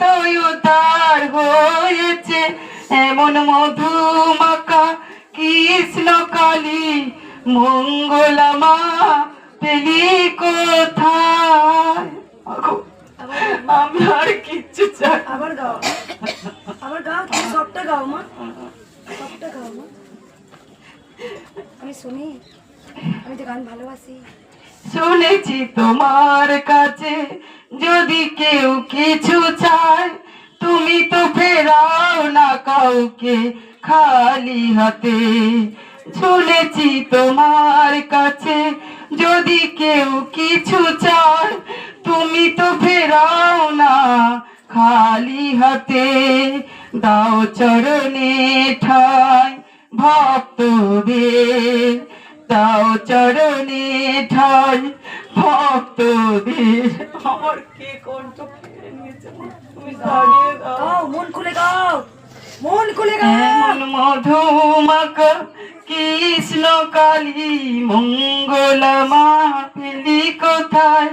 তো উদ্ধার হয়েছে, এমন মধুমাখা কৃষ্ণ কালী মঙ্গলা মা পেলি কোথায়। আমি আর কিচ্ছু চাই। আবার গাও, আবার গাও, তুমি সবটা গাও মা, সবটা গাও মা। আমি শুনি, আমি তো গান ভালোবাসি। শুনেছি তোমার কাছে যদি কেউ কিছু চায়, তুমি তো ফেরাও না কাউকে খালি হাতে। শুনেছি তোমার কাছে যদি কেউ কিছু চায়, তুমি তো ফেরাও না খালি হাতে। দাও চরণে ঠাই ভক্তদের, দাও চরণে ঠাই ভক্তদের। আমার কে কণ্ঠ কেড়ে নিয়েছে, তুমি দাঁড়িয়ে দাও। গাও, মন খুলে গাও, মন খুলে গাও। এমন মধুমাখা কৃষ্ণ কালী মঙ্গলা মা পেলি কোথায়।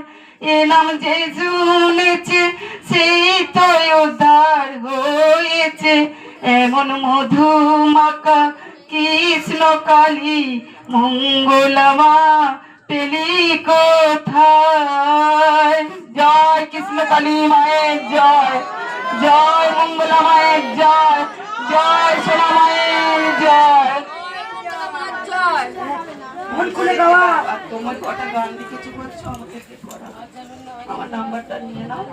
এ নাম যে শুনেছে সেই তো উদ্ধার হয়েছে, এমন মধুমাখা কৃষ্ণ কালী মঙ্গলা মা পেলি কোথায়। জয় কৃষ্ণ কালী মায়ের জয়, জয় মঙ্গলা মায়ের জয়, জয় সোনা মায়ের জয়। মন খুলে গাওয়া। তোমার কটা গান লিখেছি বলছো, আমাকে কি করা। আমার নাম্বারটা নিয়ে নাও।